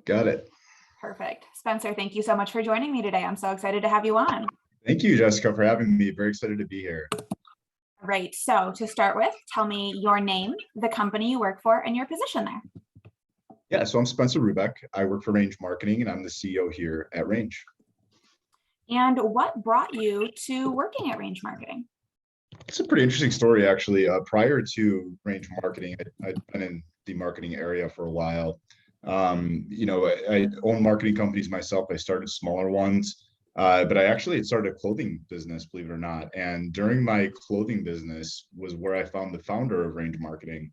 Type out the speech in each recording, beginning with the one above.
got it. Perfect. Spencer, thank you so much for joining me today. I'm so excited to have you on. Thank you, Jessica, for having me. Very excited to be here. Right. So to start with, tell me your name, the company you work for, and your position there. Yeah, so I'm Spencer Rubeck. I work for Range Marketing, and I'm the CEO here at Range. And what brought you to working at Range Marketing? It's a pretty interesting story, actually. Prior to Range Marketing, I'd been in the marketing area for a while. I own marketing companies myself. I started smaller ones, but I actually had started a clothing business, believe it or not. And during my clothing business was where I found the founder of Range Marketing,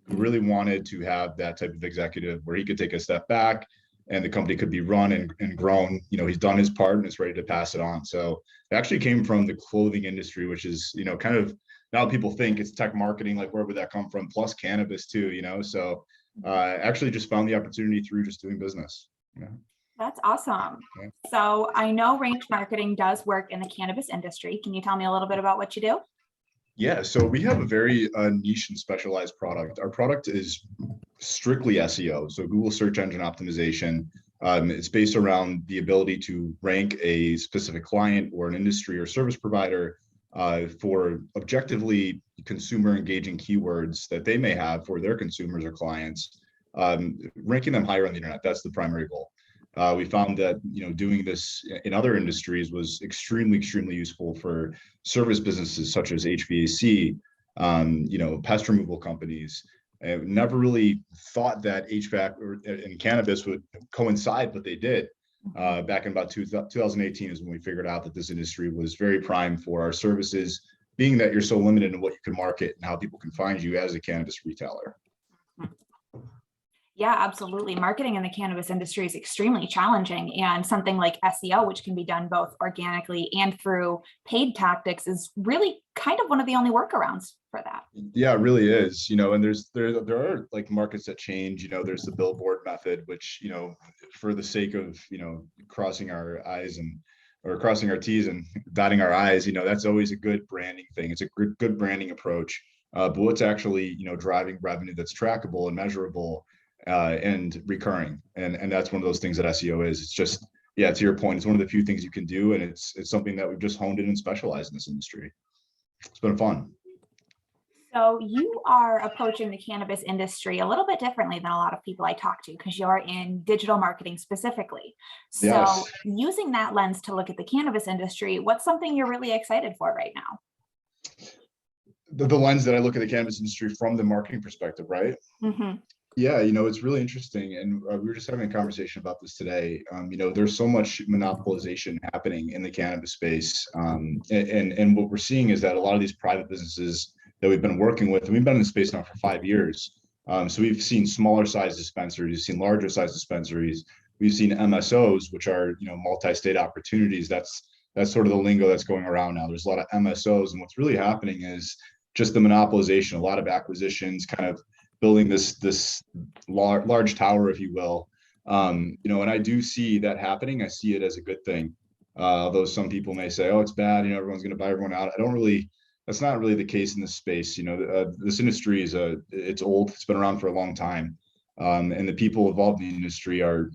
who really wanted to have that type of executive where he could take a step back and the company could be run and grown. He's done his part and is ready to pass it on. So it actually came from the clothing industry, which is, kind of, now people think it's tech marketing, like where would that come from? Plus cannabis too, so actually just found the opportunity through just doing business. Yeah. That's awesome. Yeah. So I know Range Marketing does work in the cannabis industry. Can you tell me a little bit about what you do? Yeah, so we have a very niche and specialized product. Our product is strictly SEO, so Google search engine optimization. It's based around the ability to rank a specific client or an industry or service provider for objectively consumer engaging keywords that they may have for their consumers or clients, ranking them higher on the internet. That's the primary goal. We found that doing this in other industries was extremely useful for service businesses such as HVAC, pest removal companies. I never really thought that HVAC and cannabis would coincide, but they did. Back in about 2018 is when we figured out that this industry was very prime for our services, being that you're so limited in what you can market and how people can find you as a cannabis retailer. Yeah, absolutely. Marketing in the cannabis industry is extremely challenging, and something like SEO, which can be done both organically and through paid tactics, is really kind of one of the only workarounds for that. Yeah, it really is. And there are like markets that change. There's the billboard method, which for the sake of crossing our T's and dotting our I's, that's always a good branding thing. It's a good branding approach. But what's actually driving revenue that's trackable and measurable and recurring, and that's one of those things that SEO is. It's just, yeah, to your point, it's one of the few things you can do, and it's something that we've just honed in and specialized in this industry. It's been fun. So you are approaching the cannabis industry a little bit differently than a lot of people I talk to, because you're in digital marketing specifically. So yes. Using that lens to look at the cannabis industry, what's something you're really excited for right now? The lens that I look at the cannabis industry from the marketing perspective, right? Mm-hmm. Yeah, it's really interesting. And we were just having a conversation about this today. There's so much monopolization happening in the cannabis space. And what we're seeing is that a lot of these private businesses that we've been working with, and we've been in the space now for 5 years. So we've seen smaller size dispensaries, we've seen larger size dispensaries, we've seen MSOs, which are, multi-state opportunities. That's sort of the lingo that's going around now. There's a lot of MSOs, and what's really happening is just the monopolization, a lot of acquisitions, kind of building this large tower, if you will. And I do see that happening. I see it as a good thing. Although some people may say, oh, it's bad, everyone's going to buy everyone out. That's not really the case in this space. This industry it's old, it's been around for a long time. And the people involved in the industry are,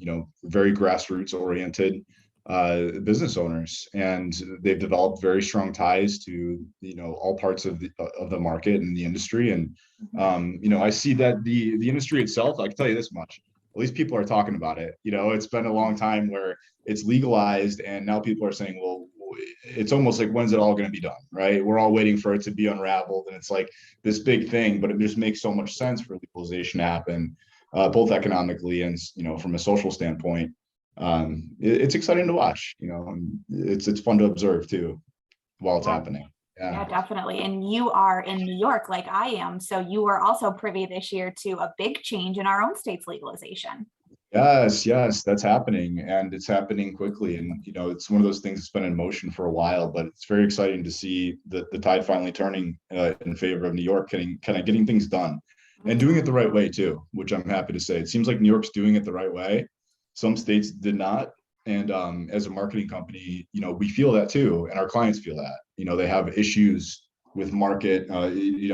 very grassroots oriented business owners, and they've developed very strong ties to all parts of the market and the industry. And I see that the industry itself, I can tell you this much, at least people are talking about it. It's been a long time where it's legalized, and now people are saying, well, it's almost like, when's it all going to be done, right? We're all waiting for it to be unraveled, and it's like this big thing, but it just makes so much sense for legalization to happen, both economically and from a social standpoint. It's exciting to watch, and it's fun to observe too while it's happening. Yeah, definitely. And you are in New York like I am, so you were also privy this year to a big change in our own state's legalization. Yes, that's happening, and it's happening quickly. And it's one of those things that's been in motion for a while, but it's very exciting to see the tide finally turning in favor of New York, getting things done and doing it the right way too, which I'm happy to say. It seems like New York's doing it the right way. Some states did not. And as a marketing company, we feel that too, and our clients feel that. They have issues with market,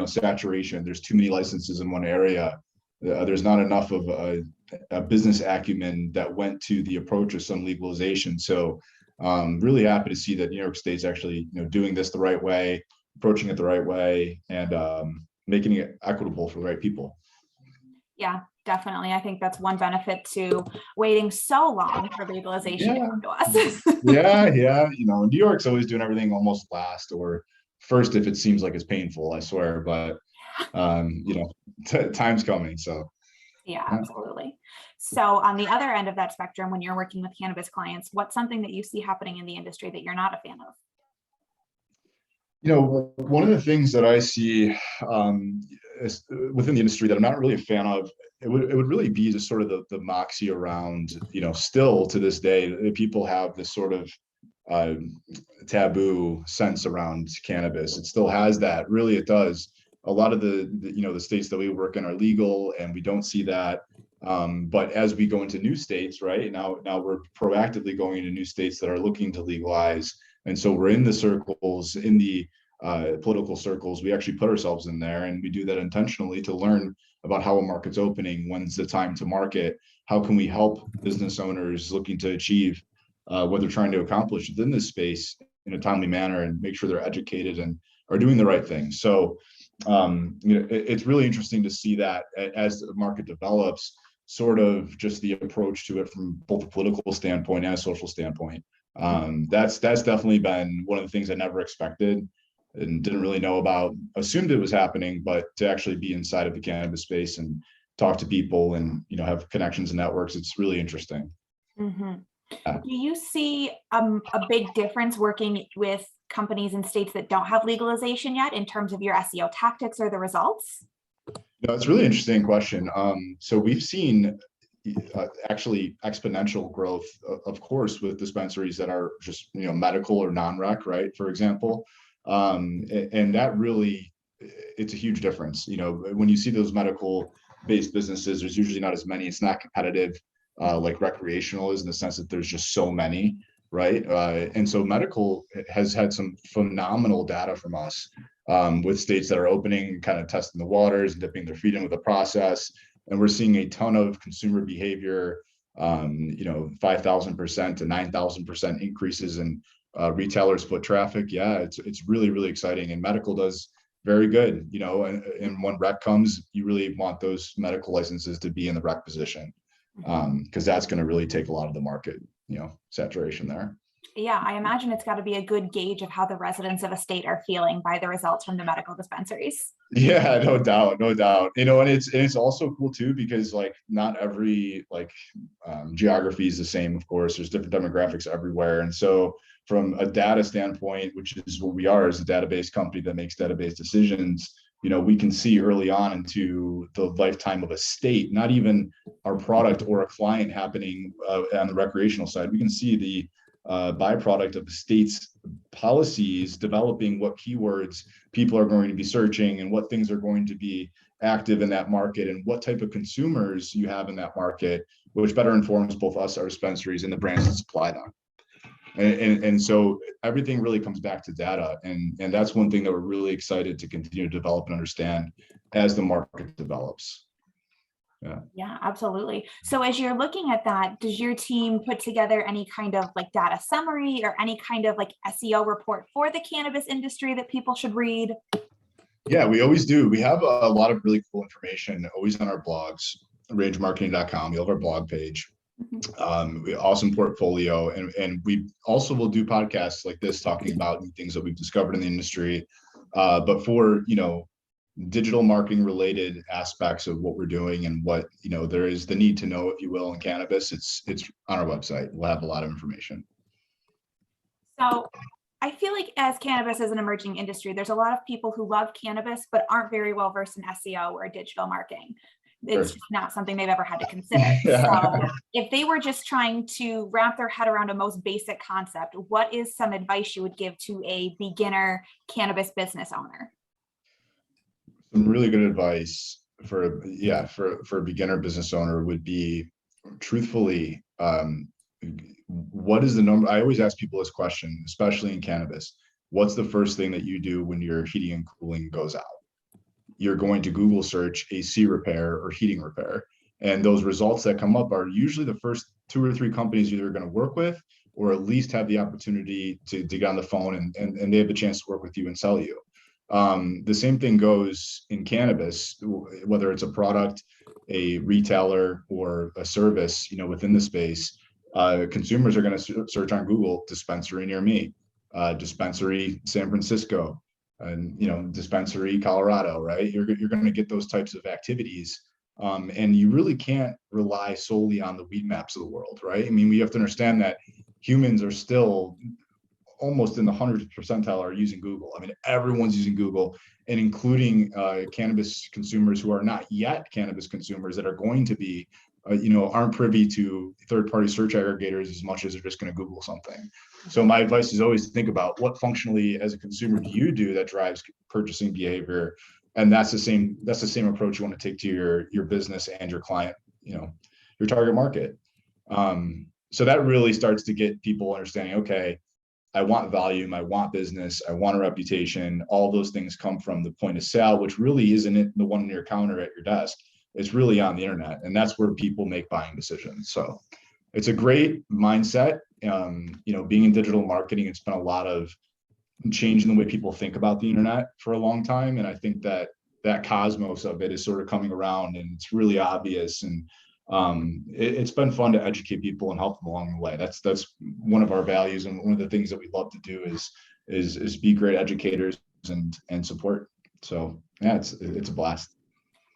saturation. There's too many licenses in one area. there's not enough of a business acumen that went to the approach of some legalization. So really happy to see that New York State's actually, doing this the right way, approaching it the right way, and making it equitable for the right people. Yeah, definitely. I think that's one benefit to waiting so long for legalization to come to us. Yeah. New York's always doing everything almost last or first if it seems like it's painful, I swear. But time's coming. So yeah, absolutely. So on the other end of that spectrum, when you're working with cannabis clients, what's something that you see happening in the industry that you're not a fan of? One of the things that I see within the industry that I'm not really a fan of, it would really be just sort of the moxie around, still to this day, people have this sort of taboo sense around cannabis. It still has that, really, it does. A lot of the states that we work in are legal, and we don't see that. But as we go into new states, right now we're proactively going into new states that are looking to legalize. And so we're in the circles, in the political circles. We actually put ourselves in there, and we do that intentionally to learn about how a market's opening, when's the time to market, how can we help business owners looking to achieve what they're trying to accomplish within this space in a timely manner, and make sure they're educated and are doing the right thing. So it's really interesting to see that as the market develops, sort of just the approach to it from both a political standpoint and a social standpoint. That's definitely been one of the things I never expected and didn't really know about, assumed it was happening, but to actually be inside of the cannabis space and talk to people and, have connections and networks, it's really interesting. Mm-hmm. Do you see a big difference working with companies in states that don't have legalization yet in terms of your SEO tactics or the results? No, it's a really interesting question. So we've seen actually exponential growth, of course, with dispensaries that are just, medical or non-rec, right? For example. And that really, it's a huge difference. When you see those medical based businesses, there's usually not as many. It's not competitive like recreational is, in the sense that there's just so many, right? And so medical has had some phenomenal data from us with states that are opening, kind of testing the waters and dipping their feet in with the process. And we're seeing a ton of consumer behavior, 5,000% to 9,000% increases in retailers foot traffic. Yeah, it's really, really exciting. And medical does very good, and when rec comes, you really want those medical licenses to be in the rec position, because that's going to really take a lot of the market, saturation there. Yeah, I imagine it's got to be a good gauge of how the residents of a state are feeling by the results from the medical dispensaries. Yeah, no doubt. And it's also cool too, because not every geography is the same. Of course, there's different demographics everywhere, and so from a data standpoint, which is what we are as a database company that makes database decisions, we can see early on into the lifetime of a state, not even our product or a client happening on the recreational side. We can see the byproduct of the state's policies developing what keywords people are going to be searching and what things are going to be active in that market and what type of consumers you have in that market, which better informs both us, our dispensaries, and the brands that supply them. And so everything really comes back to data, and that's one thing that we're really excited to continue to develop and understand as the market develops. Yeah, absolutely. So as you're looking at that, does your team put together any kind of data summary or any kind of SEO report for the cannabis industry that people should read? Yeah, we always do. We have a lot of really cool information always on our blogs, rangemarketing.com. We have our blog page. We awesome portfolio, and we also will do podcasts like this talking about new things that we've discovered in the industry. But for digital marketing related aspects of what we're doing and what there is the need to know, if you will, in cannabis, it's on our website. We'll have a lot of information. So I feel like as cannabis is an emerging industry, there's a lot of people who love cannabis but aren't very well versed in SEO or digital marketing. It's just not something they've ever had to consider. So if they were just trying to wrap their head around a most basic concept, what is some advice you would give to a beginner cannabis business owner? Some really good advice for a beginner business owner would be, truthfully, what is the number? I always ask people this question, especially in cannabis. What's the first thing that you do when your heating and cooling goes out? you're going to Google search AC repair or heating repair. And those results that come up are usually the first 2 or 3 companies you're going to work with, or at least have the opportunity to get on the phone and they have the chance to work with you and sell you. The same thing goes in cannabis, whether it's a product, a retailer, or a service, within the space. Consumers are going to search on Google dispensary near me, dispensary San Francisco, and dispensary Colorado, right? You're going to get those types of activities. And you really can't rely solely on the weed maps of the world, right? I mean, we have to understand that humans are still almost in the 100th percentile are using Google. I mean, everyone's using Google, and including cannabis consumers who are not yet cannabis consumers that are going to be, aren't privy to third-party search aggregators as much as they're just going to Google something. So my advice is always think about what functionally as a consumer do you do that drives purchasing behavior. And that's the same approach you want to take to your business and your client, your target market. So that really starts to get people understanding, okay, I want volume, I want business, I want a reputation. All those things come from the point of sale, which really isn't the one on your counter at your desk. It's really on the internet, and that's where people make buying decisions. So it's a great mindset. Being in digital marketing, it's been a lot of changing the way people think about the internet for a long time. And I think that cosmos of it is sort of coming around, and it's really obvious. And it's been fun to educate people and help them along the way. That's one of our values, and one of the things that we love to do is be great educators and support. So yeah, it's a blast.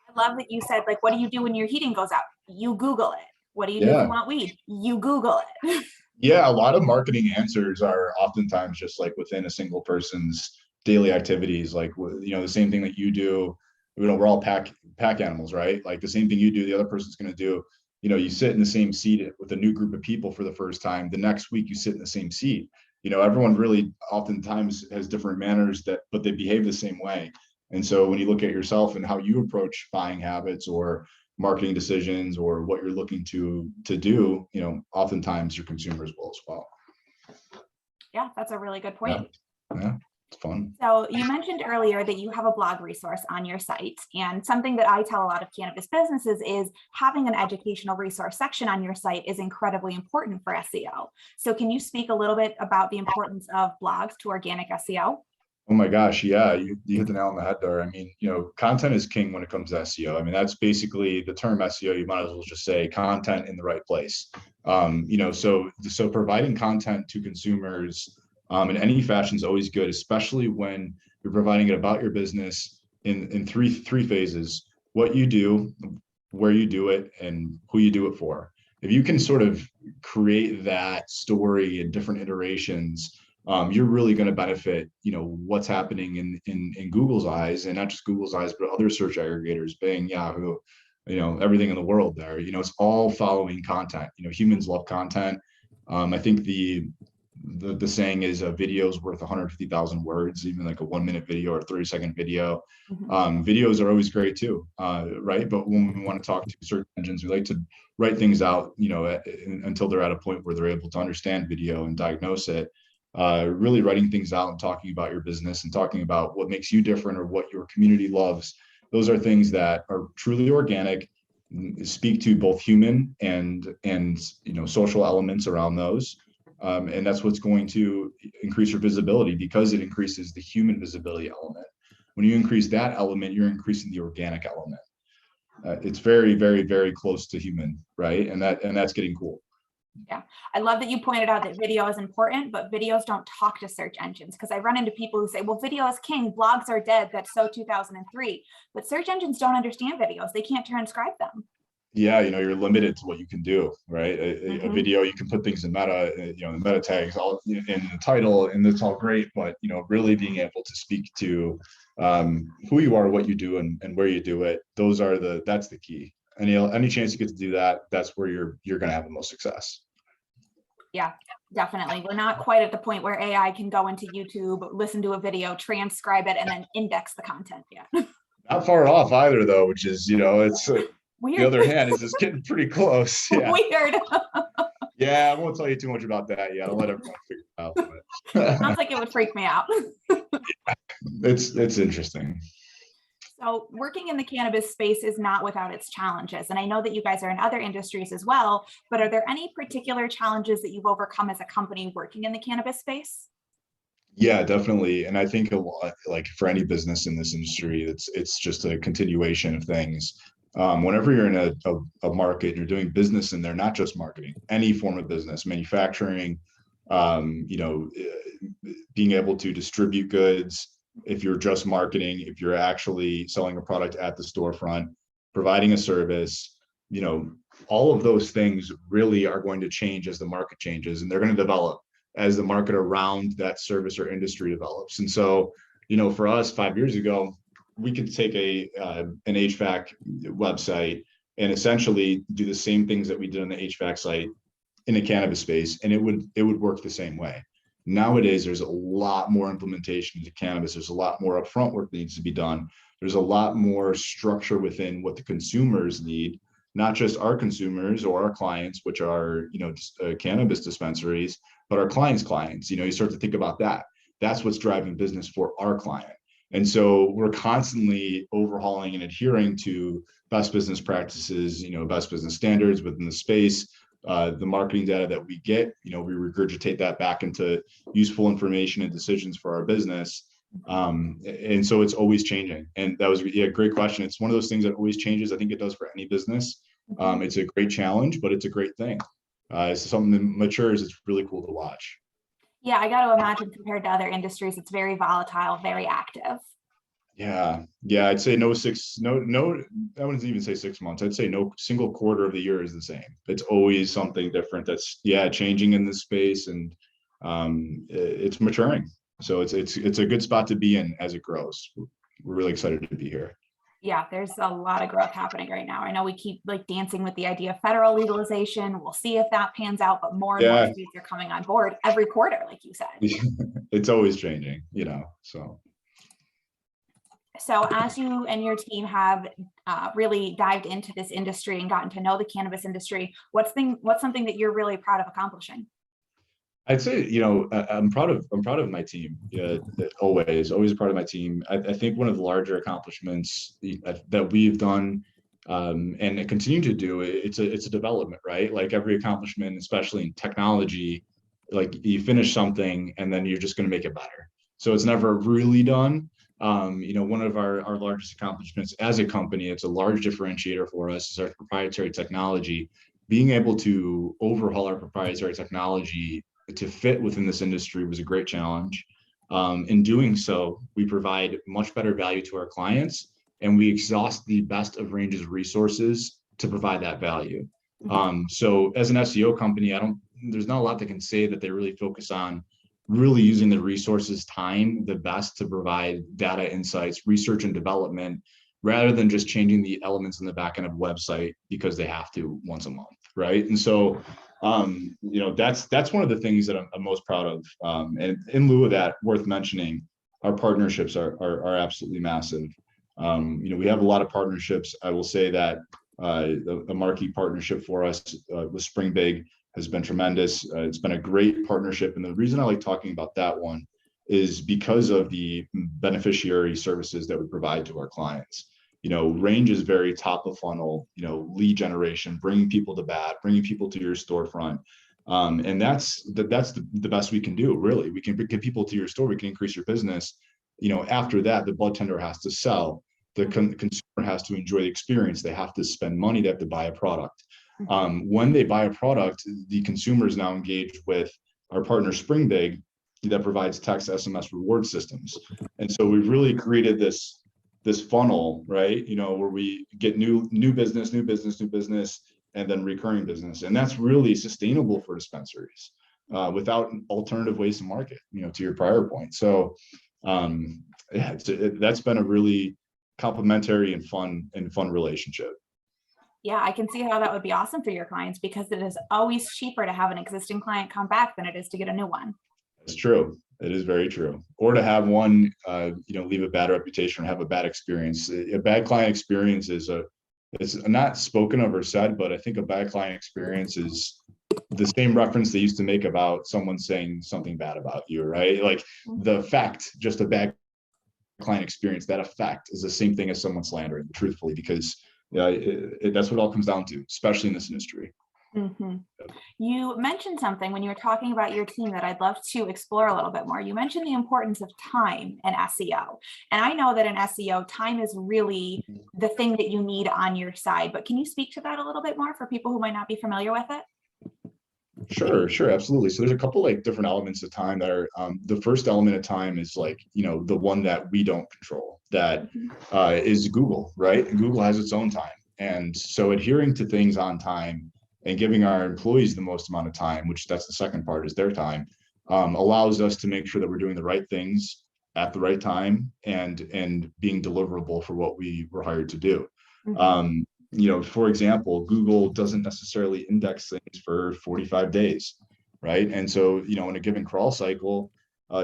I love that you said, like, what do you do when your heating goes out? You Google it. What do you do if you want weed? You Google it. Yeah, a lot of marketing answers are oftentimes just like within a single person's daily activities. Like, the same thing that you do, we're all pack animals, right? Like the same thing you do, the other person's going to do. You sit in the same seat with a new group of people for the first time. The next week you sit in the same seat. Everyone really oftentimes has different manners but they behave the same way. And so when you look at yourself and how you approach buying habits or marketing decisions or what you're looking to do, oftentimes your consumers will as well. Yeah, that's a really good point. Yeah, it's fun. So you mentioned earlier that you have a blog resource on your site, and something that I tell a lot of cannabis businesses is having an educational resource section on your site is incredibly important for SEO. So can you speak a little bit about the importance of blogs to organic SEO? Oh my gosh, yeah, you hit the nail on the head there. I mean, content is king when it comes to SEO. I mean, that's basically the term SEO. You might as well just say content in the right place. So providing content to consumers in any fashion is always good, especially when you're providing it about your business in three phases: what you do, where you do it, and who you do it for. If you can sort of create that story in different iterations, you're really going to benefit, what's happening in Google's eyes, and not just Google's eyes, but other search aggregators, Bing, Yahoo, everything in the world there. It's all following content. Humans love content. I think the saying is a video is worth 150,000 words, even like a 1-minute video or 30-second video. Videos are always great too, right? But when we want to talk to search engines, we like to write things out, until they're at a point where they're able to understand video and diagnose it. Really writing things out and talking about your business and talking about what makes you different or what your community loves. Those are things that are truly organic, speak to both human and social elements around those. And that's what's going to increase your visibility, because it increases the human visibility element. When you increase that element, you're increasing the organic element. It's very, very, very close to human, right? And that's getting cool. Yeah, I love that you pointed out that video is important, but videos don't talk to search engines, because I run into people who say, well, video is king, blogs are dead. That's so 2003. But search engines don't understand videos. They can't transcribe them. Yeah, you're limited to what you can do, right? A video, you can put things in the meta tags, all in the title, and it's all great. But really being able to speak to who you are, what you do, and where you do it, that's the key. Any chance you get to do that, that's where you're going to have the most success. Yeah, definitely. We're not quite at the point where AI can go into YouTube, listen to a video, transcribe it, and then index the content yet. Not far off either, though, which is, it's weird. The other hand is just getting pretty close. Yeah. Weird. Yeah, I won't tell you too much about that yet. I'll let everyone figure it out. It sounds like it would freak me out. It's interesting. So working in the cannabis space is not without its challenges. And I know that you guys are in other industries as well, but are there any particular challenges that you've overcome as a company working in the cannabis space? Yeah, definitely. And I think a lot, like for any business in this industry, it's just a continuation of things. Whenever you're in a market, you're doing business in there, not just marketing, any form of business, manufacturing, being able to distribute goods. If you're just marketing, if you're actually selling a product at the storefront, providing a service, all of those things really are going to change as the market changes, and they're going to develop as the market around that service or industry develops. And so, for us 5 years ago, we could take an HVAC website and essentially do the same things that we did on the HVAC site in a cannabis space, and it would work the same way. Nowadays, there's a lot more implementation into cannabis. There's a lot more upfront work that needs to be done. There's a lot more structure within what the consumers need, not just our consumers or our clients, which are, cannabis dispensaries, but our clients' clients. You start to think about that. That's what's driving business for our client. And so we're constantly overhauling and adhering to best business practices, best business standards within the space. The marketing data that we get, we regurgitate that back into useful information and decisions for our business. And so it's always changing. And that was a great question. It's one of those things that always changes. I think it does for any business. It's a great challenge, but it's a great thing. It's something that matures. It's really cool to watch. Yeah, I got to imagine compared to other industries, it's very volatile, very active. Yeah. I'd say no, I wouldn't even say 6 months. I'd say no single quarter of the year is the same. It's always something different that's changing in this space, and it's maturing. So it's a good spot to be in as it grows. We're really excited to be here. Yeah, there's a lot of growth happening right now. I know we keep dancing with the idea of federal legalization. We'll see if that pans out, but more and more states are coming on board every quarter, like you said. It's always changing, So as you and your team have really dived into this industry and gotten to know the cannabis industry, what's something that you're really proud of accomplishing? I'd say, I'm proud of my team. Always proud of my team. I think one of the larger accomplishments that we've done and continue to do, it's a development, right? Like every accomplishment, especially in technology, like you finish something and then you're just going to make it better. So it's never really done. One of our largest accomplishments as a company, it's a large differentiator for us, is our proprietary technology. Being able to overhaul our proprietary technology to fit within this industry was a great challenge. In doing so, we provide much better value to our clients, and we exhaust the best of ranges of resources to provide that value. So as an SEO company, there's not a lot that can say that they really focus on really using the resources time the best to provide data insights, research and development, rather than just changing the elements in the back end of a website because they have to once a month, right? And so that's one of the things that I'm most proud of. And in lieu of that, worth mentioning, our partnerships are absolutely massive. We have a lot of partnerships. I will say that the marquee partnership for us with Spring Big has been tremendous. It's been a great partnership. And the reason I like talking about that one is because of the beneficiary services that we provide to our clients. Range is very top of funnel, lead generation, bringing people to bat, bringing people to your storefront. And that's the best we can do, really. We can get people to your store, we can increase your business. After that, the bud tender has to sell. The consumer has to enjoy the experience. They have to spend money, they have to buy a product. When they buy a product, the consumer is now engaged with our partner Spring Big that provides text SMS reward systems. And so we've really created this funnel, right? Where we get new business, and then recurring business. And that's really sustainable for dispensaries without alternative ways to market, to your prior point. So that's been a really complementary and fun relationship. Yeah, I can see how that would be awesome for your clients, because it is always cheaper to have an existing client come back than it is to get a new one. It's true. It is very true. Or to have one, leave a bad reputation or have a bad experience. A bad client experience it's not spoken of or said, but I think a bad client experience is the same reference they used to make about someone saying something bad about you, right? Like the fact, just a bad client experience, that effect is the same thing as someone slandering, truthfully, because that's what it all comes down to, especially in this industry. Mm-hmm. You mentioned something when you were talking about your team that I'd love to explore a little bit more. You mentioned the importance of time in SEO. And I know that in SEO, time is really the thing that you need on your side. But can you speak to that a little bit more for people who might not be familiar with it? Sure, absolutely. So there's a couple like different elements of time that are the first element of time is like, the one that we don't control, that is Google, right? And Google has its own time. And so adhering to things on time and giving our employees the most amount of time, which that's the second part, is their time, allows us to make sure that we're doing the right things at the right time and being deliverable for what we were hired to do. For example, Google doesn't necessarily index things for 45 days, right? And so, in a given crawl cycle,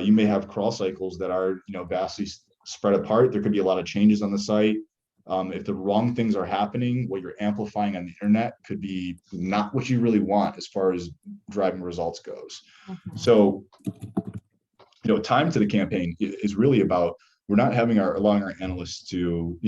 you may have crawl cycles that are, vastly spread apart. There could be a lot of changes on the site. If the wrong things are happening, what you're amplifying on the internet could be not what you really want as far as driving results goes. So, time to the campaign is really about, we're not allowing our analysts to,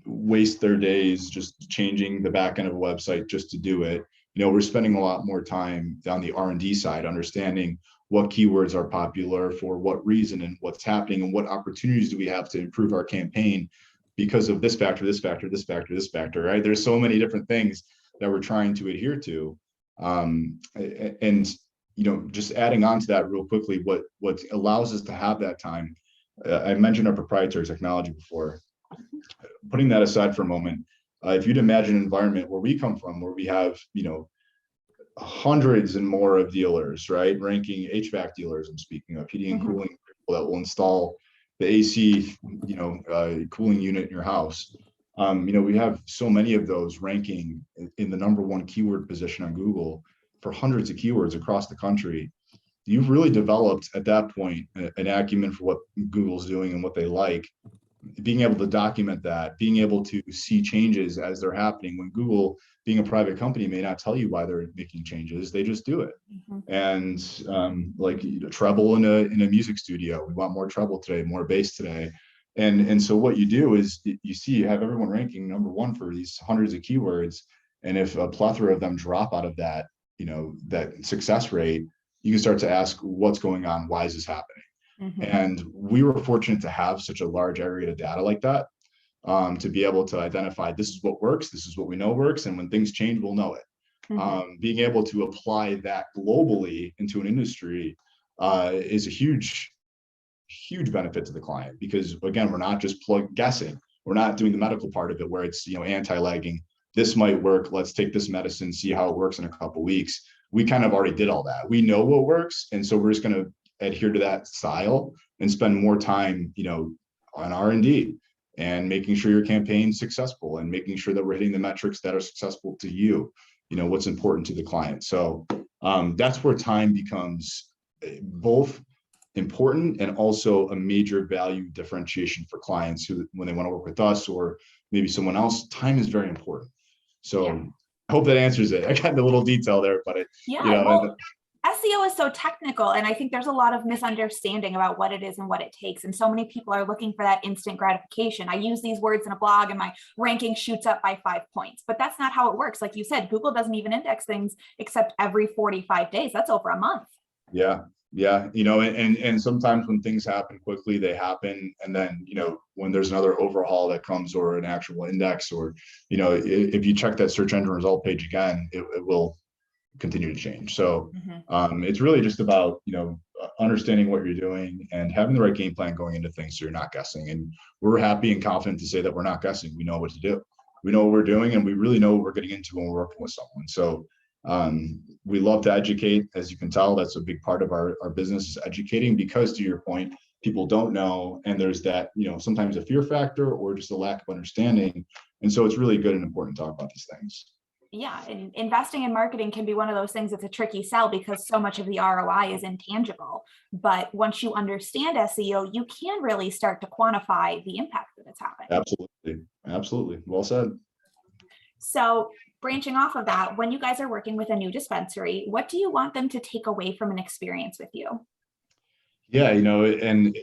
waste their days just changing the back end of a website just to do it. We're spending a lot more time on the R&D side, understanding what keywords are popular for what reason and what's happening and what opportunities do we have to improve our campaign because of this factor, right? There's so many different things that we're trying to adhere to. Just adding on to that real quickly, what allows us to have that time, I mentioned our proprietary technology before. Putting that aside for a moment, if you'd imagine an environment where we come from, where we have, hundreds and more of dealers, right? Ranking HVAC dealers, I'm speaking of, heating and cooling people that will install the AC, cooling unit in your house. We have so many of those ranking in the #1 keyword position on Google for hundreds of keywords across the country. You've really developed at that point an acumen for what Google's doing and what they like. Being able to document that, being able to see changes as they're happening, when Google, being a private company, may not tell you why they're making changes, they just do it. And treble in a music studio, we want more treble today, more bass today. And so what you do is you have everyone ranking #1 for these hundreds of keywords. And if a plethora of them drop out of that, that success rate, you can start to ask, what's going on? Why is this happening? And we were fortunate to have such a large area of data like that, to be able to identify, this is what works, this is what we know works, and when things change, we'll know it. Being able to apply that globally into an industry is a huge benefit to the client, because again, we're not just guessing. We're not doing the medical part of it where it's anti-lagging. This might work. Let's take this medicine, see how it works in a couple of weeks. We kind of already did all that. We know what works, and so we're just going to adhere to that style and spend more time, on R&D and making sure your campaign's successful and making sure that we're hitting the metrics that are successful to you, what's important to the client. So that's where time becomes both important and also a major value differentiation for clients who, when they want to work with us or maybe someone else, time is very important. So I hope that answers it. I got a little detail there, but SEO is so technical, and I think there's a lot of misunderstanding about what it is and what it takes. And so many people are looking for that instant gratification. I use these words in a blog and my ranking shoots up by 5 points, but that's not how it works. Like you said, Google doesn't even index things except every 45 days. That's over a month. Yeah. And sometimes when things happen quickly, they happen. And then, when there's another overhaul that comes, or an actual index, or, if you check that search engine result page again, it will continue to change. So it's really just about, understanding what you're doing and having the right game plan going into things, so you're not guessing. And we're happy and confident to say that we're not guessing. We know what to do. We know what we're doing, and we really know what we're getting into when we're working with someone. So we love to educate. As you can tell, that's a big part of our business, is educating, because to your point, people don't know, and there's that, sometimes a fear factor or just a lack of understanding. And so it's really good and important to talk about these things. Yeah, and investing in marketing can be one of those things that's a tricky sell, because so much of the ROI is intangible. But once you understand SEO, you can really start to quantify the impact that it's having. Absolutely. Well said. So branching off of that, when you guys are working with a new dispensary, what do you want them to take away from an experience with you? Yeah, and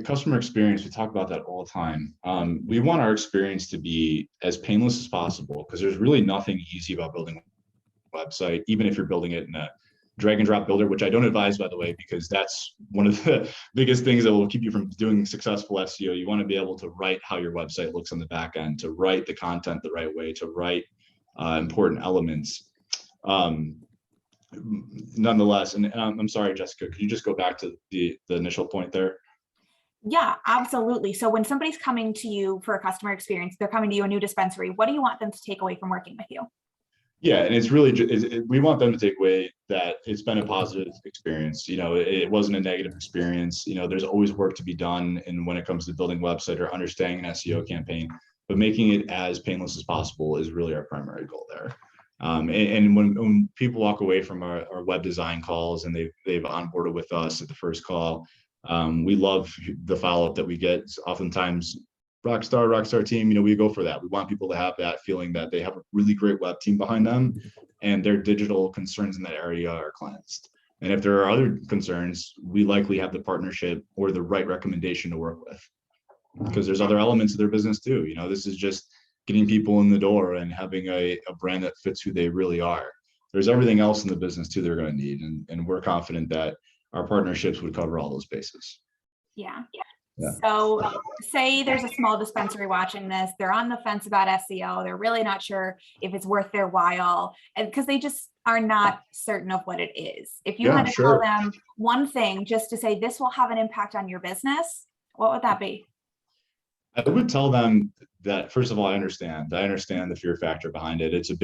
customer experience, we talk about that all the time. We want our experience to be as painless as possible, because there's really nothing easy about building a website, even if you're building it in a drag and drop builder, which I don't advise, by the way, because that's one of the biggest things that will keep you from doing successful SEO. You want to be able to write how your website looks on the back end, to write the content the right way, to write important elements. Nonetheless, and I'm sorry, Jessica, could you just go back to the initial point there? Yeah, absolutely. So when somebody's coming to you for a customer experience, they're coming to you, a new dispensary, what do you want them to take away from working with you? Yeah, and it's really, we want them to take away that it's been a positive experience. You know, it wasn't a negative experience. You know, there's always work to be done, and when it comes to building a website or understanding an SEO campaign, but making it as painless as possible is really our primary goal there. And when people walk away from our web design calls and they've onboarded with us at the first call, we love the follow-up that we get. Oftentimes, rockstar team, you know, we go for that. We want people to have that feeling that they have a really great web team behind them and their digital concerns in that area are cleansed. And if there are other concerns, we likely have the partnership or the right recommendation to work with, because there's other elements of their business too. You know, this is just getting people in the door and having a brand that fits who they really are. There's everything else in the business too they're going to need. And we're confident that our partnerships would cover all those bases. Yeah. So say there's a small dispensary watching this, they're on the fence about SEO. They're really not sure if it's worth their while, and because they just are not certain of what it is. If you had to tell them one thing just to say this will have an impact on your business, what would that be? I would tell them that, first of all, I understand the fear factor behind it. It's a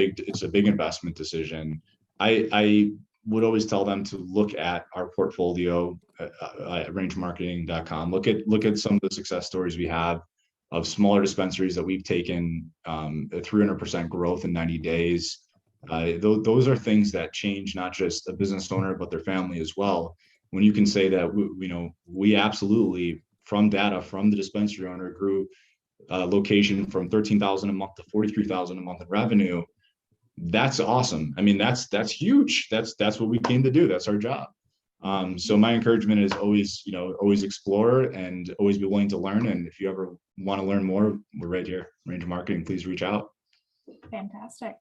big investment decision. I would always tell them to look at our portfolio at rangemarketing.com. Look at some of the success stories we have of smaller dispensaries that we've taken a 300% growth in 90 days. Those are things that change not just a business owner, but their family as well. When you can say that, we absolutely, from data from the dispensary owner, grew location from 13,000 a month to 43,000 a month in revenue. That's awesome. I mean, that's huge. That's what we came to do. That's our job. So my encouragement is always, always explore and always be willing to learn. And if you ever want to learn more, we're right here. Range Marketing, please reach out. Fantastic.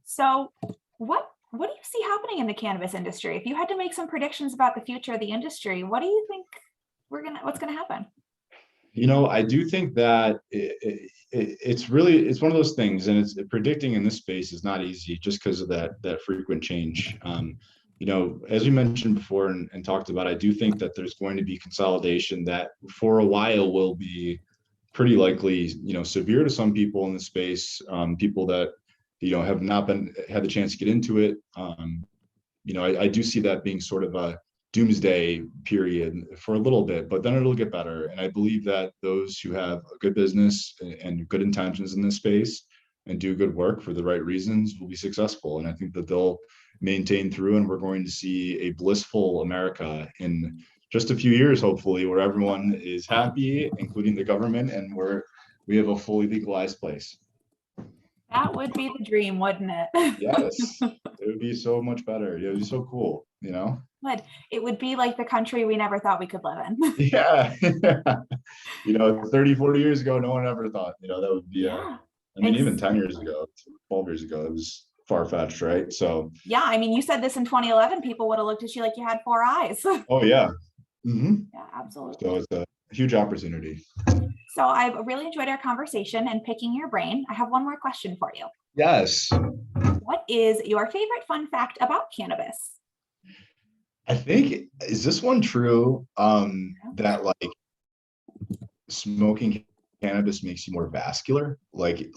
So what do you see happening in the cannabis industry? If you had to make some predictions about the future of the industry, what do you think what's going to happen? I do think that it's one of those things, and it's predicting in this space is not easy just because of that frequent change. As we mentioned before and talked about, I do think that there's going to be consolidation that for a while will be pretty likely, severe to some people in the space, people that, have not had the chance to get into it. I do see that being sort of a doomsday period for a little bit, but then it'll get better. And I believe that those who have a good business and good intentions in this space and do good work for the right reasons will be successful. And I think that they'll maintain through, and we're going to see a blissful America in just a few years, hopefully, where everyone is happy, including the government, and we have a fully legalized place. That would be the dream, wouldn't it? Yes, it would be so much better. It would be so cool, But it would be like the country we never thought we could live in. Yeah. 30, 40 years ago, no one ever thought, that would be, even 10 years ago, 12 years ago, it was far-fetched, right? So. Yeah, you said this in 2011, people would have looked at you like you had 4 eyes. Oh, yeah. Mm-hmm. Yeah, absolutely. So it's a huge opportunity. So I've really enjoyed our conversation and picking your brain. I have one more question for you. Yes. What is your favorite fun fact about cannabis? I think, is this one true? That like smoking cannabis makes you more vascular, like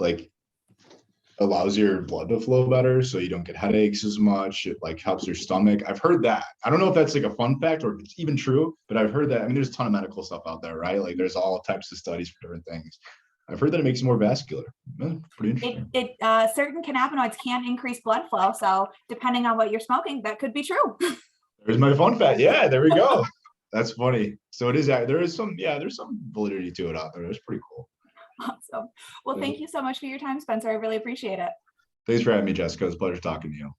allows your blood to flow better, so you don't get headaches as much. It like helps your stomach. I've heard that. I don't know if that's like a fun fact or if it's even true, but I've heard that. There's a ton of medical stuff out there, right? Like there's all types of studies for different things. I've heard that it makes you more vascular. Pretty interesting. Certain cannabinoids can increase blood flow, so depending on what you're smoking, that could be true. There's my fun fact. Yeah, there we go. That's funny. So it is. There's some validity to it out there. It's pretty cool. Awesome. Well, thank you so much for your time, Spencer. I really appreciate it. Thanks for having me, Jessica. It's a pleasure talking to you.